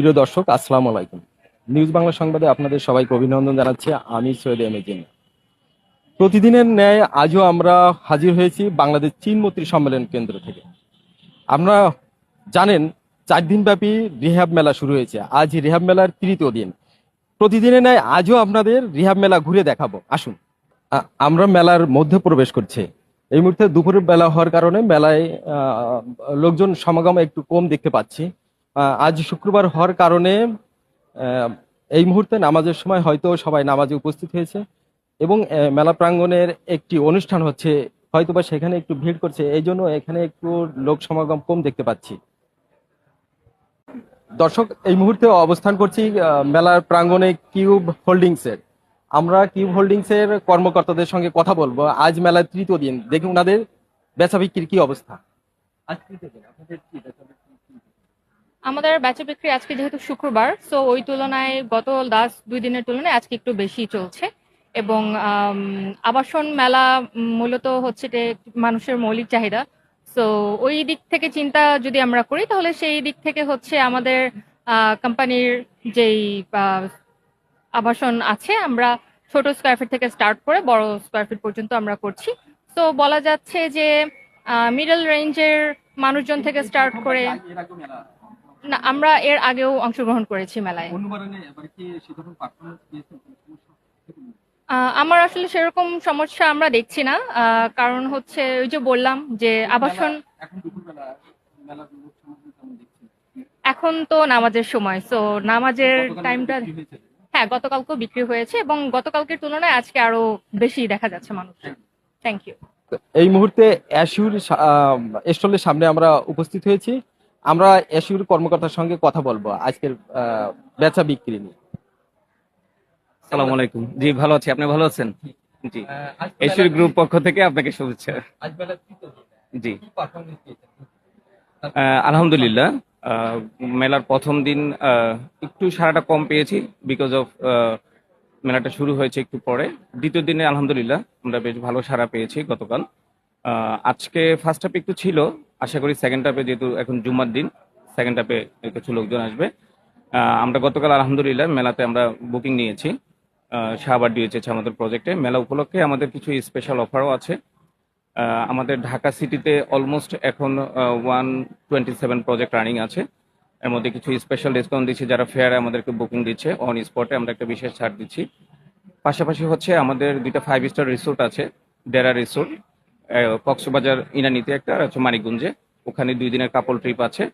প্রিয় দর্শক, আসসালামু আলাইকুম। নিউজ বাংলা সংবাদে আপনাদের সবাইকে অভিনন্দন জানাচ্ছি। আমি সৈয়দ এমএজিন। প্রতিদিনের ন্যায় আজও আমরা হাজির হয়েছি বাংলাদেশ চীন মৈত্রী সম্মেলন কেন্দ্র থেকে। আমরা জানেন 4 দিন ব্যাপী রিহ্যাব মেলা শুরু হয়েছে। আজ রিহ্যাব মেলার তৃতীয় দিন। প্রতিদিনের ন্যায় আজও আপনাদের রিহ্যাব মেলা ঘুরে দেখাবো, আসুন। আমরা মেলার মধ্যে প্রবেশ করছি। এই মুহূর্তে দুপুরের বেলা হওয়ার কারণে মেলায় লোকজন সমাগম একটু কম দেখতে পাচ্ছি। আজ শুক্রবার হওয়ার কারণে আহ, এই মুহূর্তে নামাজের সময় হয়তো সবাই নামাজে উপস্থিত হয়েছে এবং মেলা প্রাঙ্গণের একটি অনুষ্ঠান হচ্ছে, হয়তোবা সেখানে একটু ভিড় করছে, এই জন্য এখানে একটু লোক সমাগম কম দেখতে পাচ্ছি। দর্শক, এই মুহূর্তে অবস্থান করছি মেলার প্রাঙ্গণে কিউব হোল্ডিংসের। আমরা কিউব হোল্ডিংসের কর্মকর্তাদের সঙ্গে কথা বলবো। আজ মেলার তৃতীয় দিন, দেখুন ওনাদের বেচা বিক্রির কি অবস্থা। আজ তৃতীয় দিন, আপনাদের কি বেচা বিক্রি? আমাদের বেচা বিক্রি আজকে যেহেতু শুক্রবার, সো ওই তুলনায় গত লাস্ট 2 দিনের তুলনায় আজকে একটু বেশি চলছে। এবং আবাসন মেলা মূলত হচ্ছে যে মানুষের মৌলিক চাহিদা। সো ওই দিক থেকে চিন্তা যদি আমরা করি তাহলে সেই দিক থেকে হচ্ছে আমাদের কোম্পানির যেই আহ, আবাসন আছে, আমরা ছোট স্কোয়ার ফিট থেকে স্টার্ট করে বড় স্কোয়ার ফিট পর্যন্ত আমরা করছি। তো বলা যাচ্ছে যে মিডল রেঞ্জের মানুষজন থেকে স্টার্ট করে। এর আগে মেলা না, আমরা এর আগেও অংশগ্রহণ করেছি মেলায়। অন্যবারে নেই, এবার কি সে যখন পারফরমেন্স দিয়েছে আমার আসলে সেরকম সমস্যা আমরা দেখছি না। কারণ হচ্ছে ওই যে বললাম যে আবাসন এখন দুপুরবেলা মেলার লোক সমাগম কেমন দেখছেন? এখন তো নামাজের সময়, সো নামাজের গতকাল টাইমটা। বিক্রি হয়েছে? হ্যাঁ, গতকালকেও বিক্রি হয়েছে এবং গতকালকের তুলনায় আজকে আরো বেশি দেখা যাচ্ছে মানুষ। Thank you. এই মুহূর্তে অ্যাসিউর স্টলের সামনে আমরা উপস্থিত হয়েছি। আমরা অ্যাসিউর কর্মকর্তার সঙ্গে কথা বলবো আজকের বেচা বিক্রি নিয়ে। সালামু আলাইকুম। জি, ভালো আছি। আপনি ভালো আছেন? জি। আজ এশির মেলার গ্রুপ পক্ষ থেকে আপনাকে শুভেচ্ছা। আজ মেলার তৃতীয় দিন। জি। কি পারফরমেন্স দিয়েছেন? আলহামদুলিল্লাহ। আহ, মেলার প্রথম দিন একটু সারাটা কম পেয়েছি, বিকজ অফ মেলাটা শুরু হয়েছে একটু পরে। দ্বিতীয় দিনে আলহামদুলিল্লাহ আমরা বেশ ভালো সাড়া পেয়েছি গতকাল। আজকে ফার্স্ট হাফে একটু ছিল, আশা করি সেকেন্ড হাফে, যেহেতু এখন জুম্মার দিন, সেকেন্ড হাফে কিছু লোকজন আসবে। আমরা গতকাল আলহামদুলিল্লাহ মেলাতে আমরা বুকিং নিয়েছি। শাহবাগ ডিএচএইচ আমাদের প্রজেক্টে মেলা উপলক্ষে আমাদের কিছু স্পেশাল অফারও আছে। আমাদের ঢাকা সিটিতে অলমোস্ট এখন 127 প্রজেক্ট রানিং আছে। এর মধ্যে কিছু স্পেশাল ডিসকাউন্ট দিচ্ছি, যারা ফেয়ারে আমাদেরকে বুকিং দিচ্ছে অন স্পটে আমরা একটা বিশেষ ছাড় দিচ্ছি। পাশাপাশি হচ্ছে আমাদের 2টা 5 স্টার রিসোর্ট আছে। ডেরা রিসোর্ট কক্সবাজার ইনানিতে একটা, আর হচ্ছে মানিকগঞ্জে, ওখানে 2 দিনের কাপল ট্রিপ আছে।